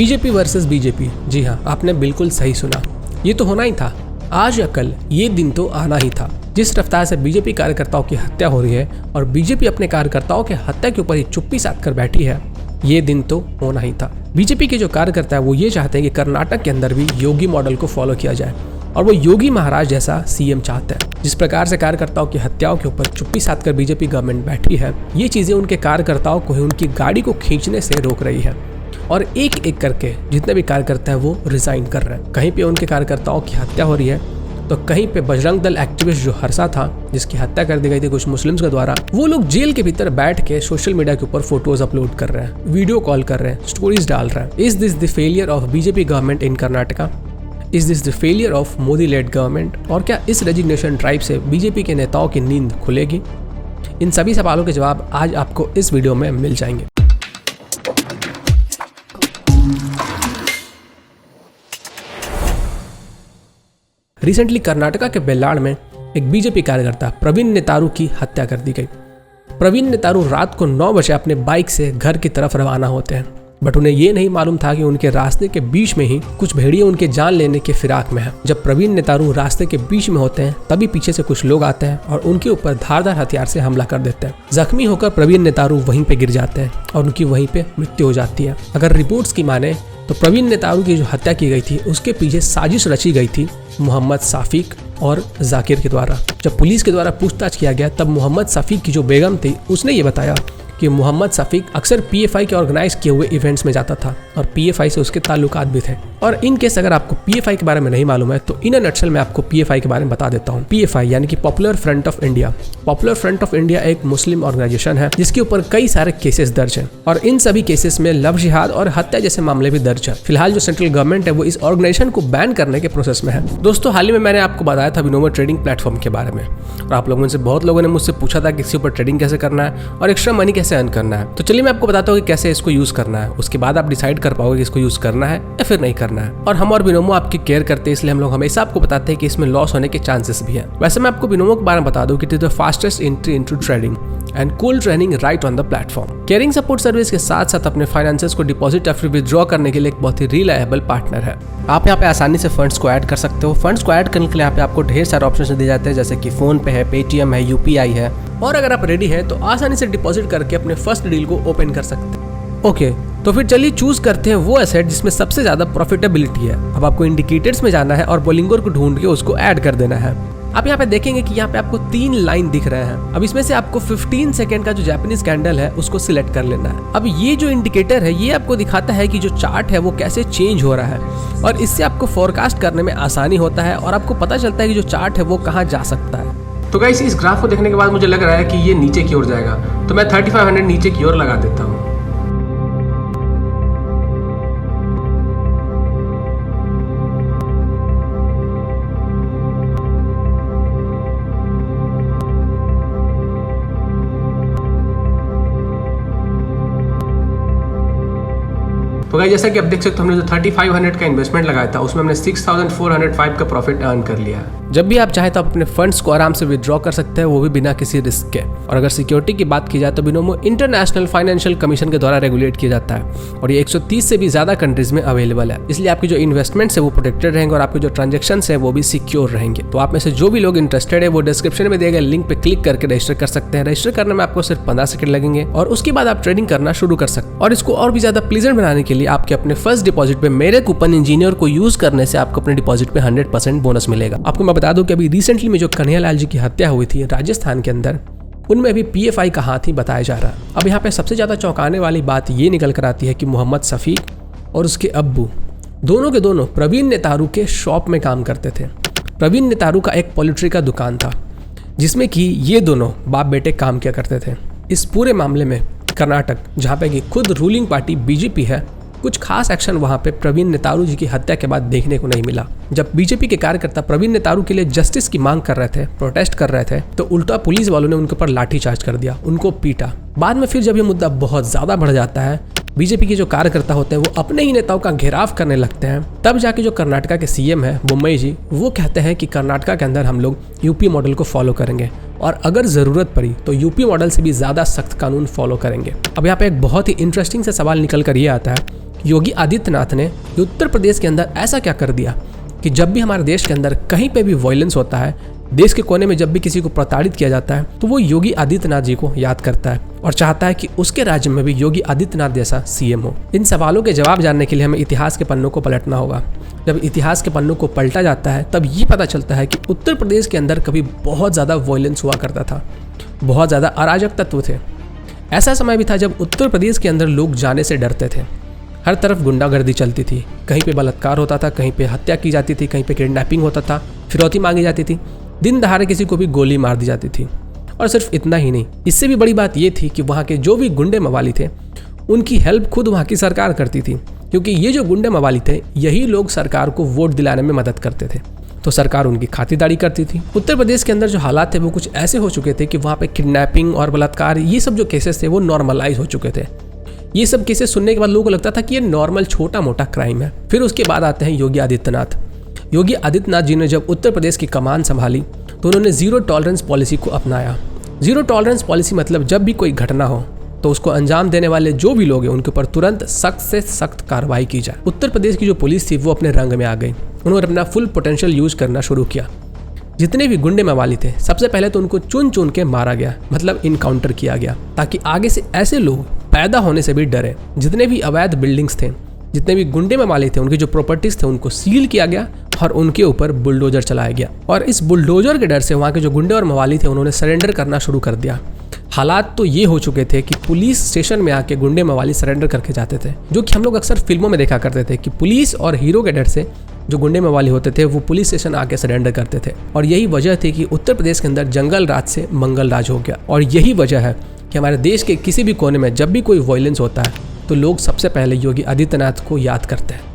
BJP versus BJP. जी हाँ, आपने बिल्कुल सही सुना। ये तो होना ही था, आज या कल ये दिन तो आना ही था। जिस रफ्तार से बीजेपी कार्यकर्ताओं की हत्या हो रही है और बीजेपी अपने कार्यकर्ताओं के हत्या के ऊपर ही चुप्पी साध कर बैठी है, ये दिन तो होना ही था। बीजेपी के जो कार्यकर्ता है वो ये चाहते हैं कि कर्नाटक के अंदर भी योगी मॉडल को फॉलो किया जाए और वो योगी महाराज जैसा सीएम चाहते हैं। जिस प्रकार से कार्यकर्ताओं की हत्याओं के ऊपर चुप्पी साध कर बीजेपी गवर्नमेंट बैठी है, ये चीजें उनके कार्यकर्ताओं को ही उनकी गाड़ी को खींचने से रोक रही है और एक एक करके जितने भी कार्यकर्ता है वो रिजाइन कर रहे हैं। कहीं पे उनके कार्यकर्ताओं की हत्या हो रही है तो कहीं पे बजरंग दल एक्टिविस्ट जो हर्षा था, जिसकी हत्या कर दी गई थी कुछ मुस्लिम्स के द्वारा, वो लोग जेल के भीतर बैठ के सोशल मीडिया के ऊपर फोटोज अपलोड कर रहे हैं, वीडियो कॉल कर रहे हैं, स्टोरीज डाल रहे हैं। Is this the failure of BJP government in Karnataka? Is this the failure of Modi lead government? और क्या इस रेजिग्नेशन ड्राइव से बीजेपी के नेताओं की नींद खुलेगी? इन सभी सवालों के जवाब आज आपको इस वीडियो में मिल जाएंगे। रिसेंटली कर्नाटका के बेल्लाड़ में एक बीजेपी कार्यकर्ता प्रवीण नेतारू की हत्या कर दी गई। प्रवीण नेतारू रात को 9 बजे अपने बाइक से घर की तरफ रवाना होते हैं, बट उन्हें ये नहीं मालूम था कि उनके रास्ते के बीच में ही कुछ भेड़िए उनके जान लेने के फिराक में है। जब प्रवीण नेतारू रास्ते के बीच में होते हैं तभी पीछे से कुछ लोग आते हैं और उनके ऊपर धारदार हथियार से हमला कर देते हैं। जख्मी होकर प्रवीण नेतारू वहीं पे गिर जाते हैं और उनकी वहीं पे मृत्यु हो जाती है। अगर रिपोर्ट्स की माने तो प्रवीण नेतारू की जो हत्या की गई थी उसके पीछे साजिश रची गई थी मोहम्मद साफिक और जाकिर के द्वारा। जब पुलिस के द्वारा पूछताछ किया गया तब मोहम्मद साफिक की जो बेगम थी उसने ये बताया कि मोहम्मद साफिक अक्सर पीएफआई के ऑर्गेनाइज किए हुए इवेंट्स में जाता था और पीएफआई से उसके ताल्लुकात भी थे। और इन केस अगर आपको पीएफआई के बारे में नहीं मालूम है तो इन नटशल में आपको पीएफआई के बारे में बता देता हूँ। पीएफआई यानी कि popular front of India. Popular front of India एक मुस्लिम ऑर्गेनाइजेशन है जिसके ऊपर कई सारे केसेस दर्ज हैं और इन सभी केसेस में लव जिहाद और हत्या जैसे मामले भी दर्ज है। फिलहाल जो सेंट्रल गवर्नमेंट है वो इस ऑर्गेनाइजेशन को बैन करने के प्रोसेस में है। दोस्तों, हाल ही में मैंने आपको बताया था बिनोमो ट्रेडिंग प्लेटफॉर्म के बारे में और आप लोगों में से बहुत लोगों ने मुझसे पूछा था कि इसके ऊपर ट्रेडिंग कैसे करना है और एक्स्ट्रा मनी कैसे अर्न करना है। तो चलिए मैं आपको बताता हूँ कि कैसे इसको यूज करना है। उसके बाद आप डिसाइड कर पाओगे कि इसको यूज करना है या फिर नहीं करना है। और हम और बिनोमो आपकी केयर करते हैं, इसलिए हम लोग हमेशा आपको बताते हैं कि इसमें लॉस होने के चांसेस भी हैं। वैसे मैं आपको बिनोमो के बारे में बता दूं कि it is the fastest entry into trading and cool training right on the platform. Caring support service के साथ साथ अपने फाइनेंसेस को डिपॉजिट या फिर विथड्रॉ करने के लिए एक बहुत ही रिलायबल पार्टनर है। आप यहाँ पे आसानी से फंड्स को ऐड कर सकते हो। फंड्स को ऐड करने के लिए यहाँ पे आपको ढेर सारे ऑप्शन दिए जाते हैं, जैसे कि फोन पे है, पेटीएम है, यूपीआई है। और अगर आप रेडी है तो आसानी से डिपॉजिट करके अपने फर्स्ट डील को ओपन कर सकते हैं। ओके, तो फिर चलिए चूज करते हैं वो एसेट जिसमें सबसे ज्यादा प्रॉफिटेबिलिटी है। अब आपको इंडिकेटर्स में जाना है और बोलिंगर को ढूंढ के उसको ऐड कर देना है। आप यहाँ पे देखेंगे कि यहाँ पे आपको 3 लाइन दिख रहे हैं। अब इसमें से आपको 15 सेकंड का जो जापानीज कैंडल है उसको सिलेक्ट कर लेना है। अब ये जो इंडिकेटर है ये आपको दिखाता है कि जो चार्ट है वो कैसे चेंज हो रहा है और इससे आपको फोरकास्ट करने में आसानी होता है और आपको पता चलता है कि जो चार्ट है वो कहाँ जा सकता है। तो गाइस, इस ग्राफ को देखने के बाद मुझे लग रहा है कि ये नीचे की ओर जाएगा, तो मैं 3500 नीचे की ओर लगा देता हूँ। तो गाइस, जैसा कि आप देख सकते हो हमने जो 3500 का इन्वेस्टमेंट लगाया था उसमें हमने 6405 का प्रॉफिट अर्न कर लिया है। जब भी आप चाहे तो आप अपने फंड्स को आराम से विथड्रॉ कर सकते हैं, वो भी बिना किसी रिस्क के। और अगर सिक्योरिटी की बात की जाए तो बिनोमो इंटरनेशनल फाइनेंशियल कमीशन के द्वारा रेगुलेट किया जाता है और ये 130 से भी ज्यादा कंट्रीज में अवेलेबल है। इसलिए आपकी जो इन्वेस्टमेंट्स है वो प्रोटेक्टेड रहेंगे और आपके जो ट्रांजेक्शन है वो भी सिक्योर रहेंगे। तो आप में से जो भी लोग इंटरेस्टेड है वो डिस्क्रिप्शन में दिए गए लिंक पे क्लिक करके रजिस्टर कर सकते हैं। रजिस्टर करने में आपको सिर्फ 15 सेकंड लगेंगे और उसके बाद आप ट्रेडिंग करना शुरू कर सकते हैं। और इसको और भी ज्यादा प्लीजेंट बनाने के लिए आपके अपने फर्स्ट डिपॉजिट पे मेरे कूपन इंजीनियर को यूज करने से आपको अपने डिपॉजिट पे 100% बोनस मिलेगा। आपको मैं बता दूं कि अभी रिसेंटली में जो कन्हैयालाल जी की हत्या हुई थी राजस्थान के अंदर, उनमें भी पीएफआई का हाथ ही बताया जा रहा है। अब यहाँ पे सबसे ज्यादा चौंकाने वाली बात ये निकल कर आती है कि मोहम्मद सफीक और उसके अब्बू दोनों के दोनों प्रवीण नेतारू के शॉप में काम करते थे। प्रवीण नेतारू का एक पोल्ट्री का दुकान था जिसमें कि ये दोनों बाप बेटे काम किया करते थे। इस पूरे मामले में कर्नाटक, जहाँ पे कि खुद रूलिंग पार्टी बीजेपी है, कुछ खास एक्शन वहां पे प्रवीण नेतारू जी की हत्या के बाद देखने को नहीं मिला। जब बीजेपी के कार्यकर्ता प्रवीण नेतारू के लिए जस्टिस की मांग कर रहे थे, प्रोटेस्ट कर रहे थे, तो उल्टा पुलिस वालों ने उनके ऊपर लाठीचार्ज कर दिया, उनको पीटा। बाद में फिर जब ये मुद्दा बहुत ज्यादा बढ़ जाता है, बीजेपी के जो कार्यकर्ता होते हैं वो अपने ही नेताओं का घेराव करने लगते हैं, तब जाके जो कर्नाटका के सीएम है मुंबई जी, वो कहते हैं कि कर्नाटका के अंदर हम लोग यूपी मॉडल को फॉलो करेंगे और अगर जरूरत पड़ी तो यूपी मॉडल से भी ज्यादा सख्त कानून फॉलो करेंगे। अब यहाँ पे एक बहुत ही इंटरेस्टिंग सा सवाल निकल कर ये आता है योगी आदित्यनाथ ने उत्तर प्रदेश के अंदर ऐसा क्या कर दिया कि जब भी हमारे देश के अंदर कहीं पे भी वायलेंस होता है, देश के कोने में जब भी किसी को प्रताड़ित किया जाता है, तो वो योगी आदित्यनाथ जी को याद करता है और चाहता है कि उसके राज्य में भी योगी आदित्यनाथ जैसा सीएम हो। इन सवालों के जवाब जानने के लिए हमें इतिहास के पन्नों को पलटना होगा। जब इतिहास के पन्नों को पलटा जाता है तब ये पता चलता है कि उत्तर प्रदेश के अंदर कभी बहुत ज़्यादा वायलेंस हुआ करता था, बहुत ज़्यादा अराजक तत्व थे। ऐसा समय भी था जब उत्तर प्रदेश के अंदर लोग जाने से डरते थे। हर तरफ गुंडागर्दी चलती थी, कहीं पे बलात्कार होता था, कहीं पे हत्या की जाती थी, कहीं पे किडनैपिंग होता था, फिरौती मांगी जाती थी, दिन दहाड़े किसी को भी गोली मार दी जाती थी। और सिर्फ इतना ही नहीं, इससे भी बड़ी बात ये थी कि वहाँ के जो भी गुंडे मवाली थे उनकी हेल्प खुद वहाँ की सरकार करती थी, क्योंकि ये जो गुंडे मवाली थे यही लोग सरकार को वोट दिलाने में मदद करते थे, तो सरकार उनकी खातिरदारी करती थी। उत्तर प्रदेश के अंदर जो हालात थे वो कुछ ऐसे हो चुके थे कि वहाँ पे किडनैपिंग और बलात्कार ये सब जो केसेस थे वो नॉर्मलाइज हो चुके थे। ये सब केसेस सुनने के बाद लोगों को लगता था कि ये नॉर्मल छोटा मोटा क्राइम है। फिर उसके बाद आते हैं योगी आदित्यनाथ। योगी आदित्यनाथ जी ने जब उत्तर प्रदेश की कमान संभाली तो उन्होंने जीरो टॉलरेंस पॉलिसी को अपनाया। जीरो टॉलरेंस पॉलिसी मतलब जब भी कोई घटना हो तो उसको अंजाम देने वाले जो भी लोग हैं उनके ऊपर तुरंत सख्त से सख्त कार्रवाई की जाए। उत्तर प्रदेश की जो पुलिस थी वो अपने रंग में आ गई। उन्होंने अपना फुल पोटेंशियल यूज करना शुरू किया। जितने भी गुंडे मवाली थे सबसे पहले तो उनको चुन चुन के मारा गया, मतलब इनकाउंटर किया गया, ताकि आगे से ऐसे लोग पैदा होने से भी डरे। जितने भी अवैध बिल्डिंग्स थे, जितने भी गुंडे मवाली थे, उनकी जो प्रॉपर्टीज थे उनको सील किया गया और उनके ऊपर बुलडोजर चलाया गया। और इस बुलडोजर के डर से वहाँ के जो गुंडे और मवाली थे उन्होंने सरेंडर करना शुरू कर दिया। हालात तो ये हो चुके थे कि पुलिस स्टेशन में आके गुंडे मवाली सरेंडर करके जाते थे, जो कि हम लोग अक्सर फिल्मों में देखा करते थे कि पुलिस और हीरो के डर से जो गुंडे मवाली होते थे वो पुलिस स्टेशन आके सरेंडर करते थे। और यही वजह थी कि उत्तर प्रदेश के अंदर जंगल राज से मंगल राज हो गया। और यही वजह है कि हमारे देश के किसी भी कोने में जब भी कोई वायलेंस होता है तो लोग सबसे पहले योगी आदित्यनाथ को याद करते हैं।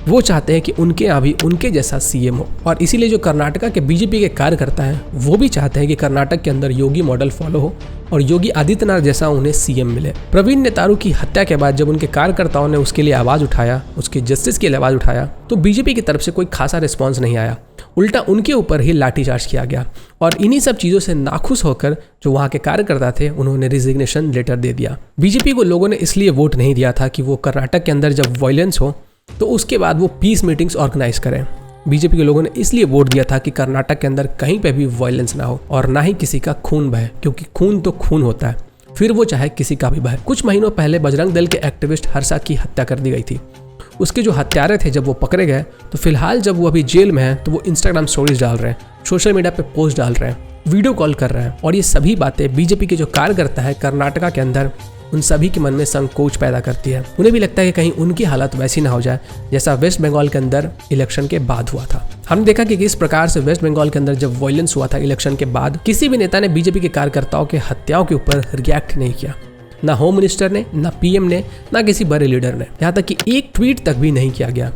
वो चाहते हैं कि उनके यहाँ भी उनके जैसा सीएम हो। और इसीलिए जो कर्नाटका के बीजेपी के कार्यकर्ता हैं वो भी चाहते हैं कि कर्नाटक के अंदर योगी मॉडल फॉलो हो और योगी आदित्यनाथ जैसा उन्हें सीएम मिले। प्रवीण नेतारू की हत्या के बाद जब उनके कार्यकर्ताओं ने उसके लिए आवाज उठाया, उसकी जस्टिस के लिए आवाज उठाया, तो बीजेपी की तरफ से कोई खासा रिस्पॉन्स नहीं आया। उल्टा उनके ऊपर ही लाठीचार्ज किया गया। और इन्हीं सब चीज़ों से नाखुश होकर जो वहाँ के कार्यकर्ता थे उन्होंने रिजिग्नेशन लेटर दे दिया। बीजेपी को लोगों ने इसलिए वोट नहीं दिया था कि वो कर्नाटक के अंदर जब वायलेंस हो तो उसके बाद वो पीस मीटिंग्स ऑर्गेनाइज करें। बीजेपी के लोगों ने इसलिए वोट दिया था कि कर्नाटक के अंदर कहीं पे भी वायलेंस ना हो और ना ही किसी का खून बहे, क्योंकि खून तो खून होता है, फिर वो चाहे किसी का भी बहे। कुछ महीनों पहले बजरंग दल के एक्टिविस्ट हर्षा की हत्या कर दी गई थी। उसके जो हत्यारे थे जब वो पकड़े गए तो फिलहाल जब वो अभी जेल में है तो वो इंस्टाग्राम स्टोरीज डाल रहे हैं, सोशल मीडिया पे पोस्ट डाल रहे हैं, वीडियो कॉल कर रहे हैं। और ये सभी बातें बीजेपी के जो कार्यकर्ता है कर्नाटका के अंदर उन सभी के मन में संकोच पैदा करती है। उन्हें भी लगता है कि कहीं उनकी हालत वैसी ना हो जाए जैसा वेस्ट बंगाल के अंदर इलेक्शन के बाद हुआ था। हमने देखा कि किस प्रकार से वेस्ट बंगाल के अंदर जब वायलेंस हुआ था इलेक्शन के बाद, किसी भी नेता ने बीजेपी के कार्यकर्ताओं के हत्याओं के ऊपर रिएक्ट नहीं किया। ना होम मिनिस्टर ने, ना पीएम ने, ना किसी बड़े लीडर ने, यहाँ तक कि एक ट्वीट तक भी नहीं किया गया।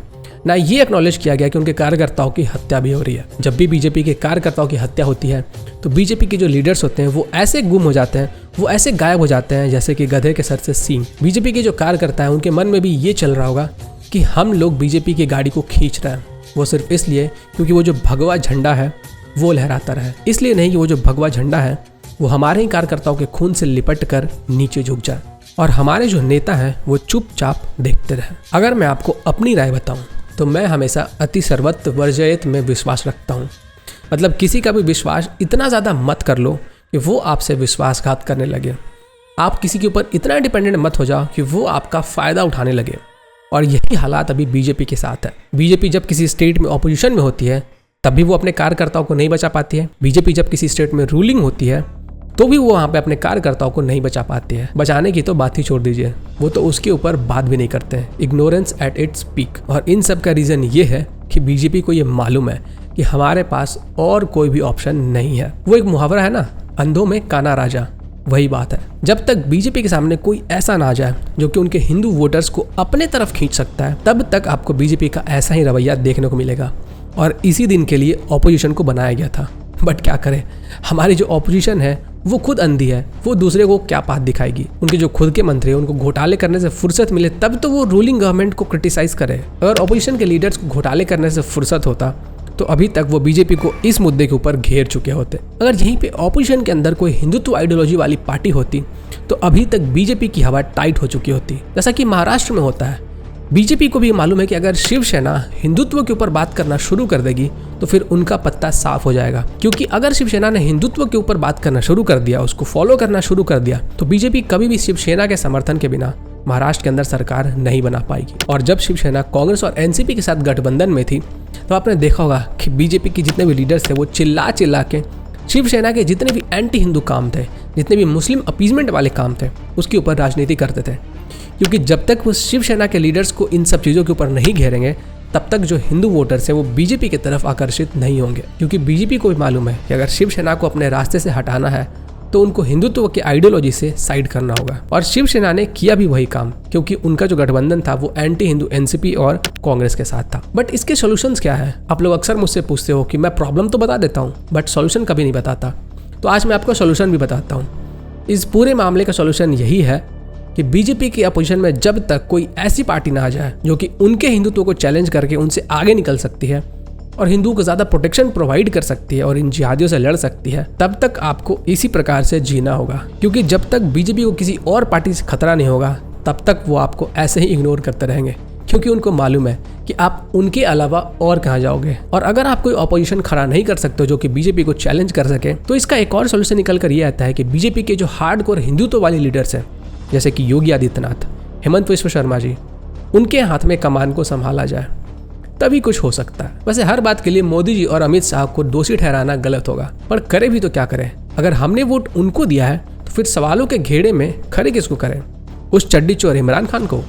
ना ये एक्नॉलेज किया गया कि उनके कार्यकर्ताओं की हत्या भी हो रही है। जब भी बीजेपी के कार्यकर्ताओं की हत्या होती है तो बीजेपी के जो लीडर्स होते हैं वो ऐसे गुम हो जाते हैं, वो ऐसे गायब हो जाते हैं जैसे कि गधे के सर से सींग। बीजेपी के जो कार्यकर्ता हैं उनके मन में भी ये चल रहा होगा कि हम लोग बीजेपी की गाड़ी को खींच रहे हैं, वो सिर्फ इसलिए क्योंकि वो जो भगवा झंडा है वो लहराता रहे, इसलिए नहीं कि वो जो भगवा झंडा है वो हमारे ही कार्यकर्ताओं के खून से लिपट कर नीचे झुक जाए और हमारे जो नेता हैं वो चुपचाप देखते रहे। अगर मैं आपको अपनी राय बताऊं तो मैं हमेशा अति सर्वत्र वर्जयत में विश्वास रखता हूँ। मतलब किसी का भी विश्वास इतना ज़्यादा मत कर लो कि वो आपसे विश्वासघात करने लगे। आप किसी के ऊपर इतना डिपेंडेंट मत हो जाओ कि वो आपका फ़ायदा उठाने लगे। और यही हालात अभी बीजेपी के साथ है। बीजेपी जब किसी स्टेट में ऑपोजिशन में होती है तब भी वो अपने कार्यकर्ताओं को नहीं बचा पाती है। बीजेपी जब किसी स्टेट में रूलिंग होती है तो भी वो वहाँ पे अपने कार्यकर्ताओं को नहीं बचा पाती है। बचाने की तो बात ही छोड़ दीजिए, वो तो उसके ऊपर बात भी नहीं करते हैं। Ignorance at its peak. और इन सब का रीज़न ये है कि बीजेपी को ये मालूम है कि हमारे पास और कोई भी ऑप्शन नहीं है। वो एक मुहावरा है ना, अंधों में काना राजा, वही बात है। जब तक बीजेपी के सामने कोई ऐसा ना आ जाए जो कि उनके हिंदू वोटर्स को अपने तरफ खींच सकता है, तब तक आपको बीजेपी का ऐसा ही रवैया देखने को मिलेगा। और इसी दिन के लिए ऑपोजिशन को बनाया गया था। बट क्या करें, हमारी जो ऑपोजिशन है वो खुद अंधी है, वो दूसरे को क्या बात दिखाएगी। उनके जो खुद के मंत्री हैं उनको घोटाले करने से फुर्सत मिले तब तो वो रूलिंग गवर्नमेंट को क्रिटिसाइज करे। अगर ऑपोजिशन के लीडर्स को घोटाले करने से फुर्सत होता तो अभी तक वो बीजेपी को इस मुद्दे के ऊपर घेर चुके होते। अगर यहीं पे ऑपोजिशन के अंदर कोई हिंदुत्व आइडियोलॉजी वाली पार्टी होती तो अभी तक बीजेपी की हवा टाइट हो चुकी होती, जैसा कि महाराष्ट्र में होता है। बीजेपी को भी मालूम है कि अगर शिवसेना हिंदुत्व के ऊपर बात करना शुरू कर देगी तो फिर उनका पत्ता साफ हो जाएगा, क्योंकि अगर शिवसेना ने हिंदुत्व के ऊपर बात करना शुरू कर दिया, उसको फॉलो करना शुरू कर दिया, तो बीजेपी कभी भी शिवसेना के समर्थन के बिना महाराष्ट्र के अंदर सरकार नहीं बना पाएगी। और जब शिवसेना कांग्रेस और एनसीपी के साथ गठबंधन में थी तो आपने देखा होगा कि बीजेपी के जितने भी लीडर्स थे वो चिल्ला चिल्ला के शिवसेना के जितने भी एंटी हिंदू काम थे, जितने भी मुस्लिम अपीजमेंट वाले काम थे, उसके ऊपर राजनीति करते थे। क्योंकि जब तक वो शिवसेना के लीडर्स को इन सब चीज़ों के ऊपर नहीं घेरेंगे तब तक जो हिंदू वोटर्स हैं वो बीजेपी की तरफ आकर्षित नहीं होंगे। क्योंकि बीजेपी को भी मालूम है कि अगर शिवसेना को अपने रास्ते से हटाना है तो उनको हिंदुत्व की आइडियोलॉजी से साइड करना होगा। और शिवसेना ने किया भी वही काम, क्योंकि उनका जो गठबंधन था वो एंटी हिंदू एनसीपी और कांग्रेस के साथ था। बट इसके सॉल्यूशंस क्या है? आप लोग अक्सर मुझसे पूछते हो कि मैं प्रॉब्लम तो बता देता हूँ बट सॉल्यूशन कभी नहीं बताता। तो आज मैं आपको सॉल्यूशन भी बताता हूँ। इस पूरे मामले का सॉल्यूशन यही है कि बीजेपी की अपोजिशन में जब तक कोई ऐसी पार्टी ना आ जाए जो कि उनके हिंदुत्व को चैलेंज करके उनसे आगे निकल सकती है और हिंदुओं को ज़्यादा प्रोटेक्शन प्रोवाइड कर सकती है और इन जिहादियों से लड़ सकती है, तब तक आपको इसी प्रकार से जीना होगा। क्योंकि जब तक बीजेपी को किसी और पार्टी से खतरा नहीं होगा तब तक वो आपको ऐसे ही इग्नोर करते रहेंगे, क्योंकि उनको मालूम है कि आप उनके अलावा और कहाँ जाओगे। और अगर आप कोई ऑपोजिशन खड़ा नहीं कर सकते हो जो कि बीजेपी को चैलेंज कर सके, तो इसका एक और सोल्यूशन निकल कर ये आता है कि बीजेपी के जो हार्डकोर हिंदुत्व वाले लीडर्स हैं, जैसे कि योगी आदित्यनाथ, हेमंत विश्व शर्मा जी, उनके हाथ में कमान को संभाला जाए, तभी कुछ हो सकता है। वैसे हर बात के लिए मोदी जी और अमित शाह को दोषी ठहराना गलत होगा, पर करे भी तो क्या करें? अगर हमने वोट उनको दिया है तो फिर सवालों के घेरे में खड़े किसको करें? उस चड्डी चोर इमरान खान को?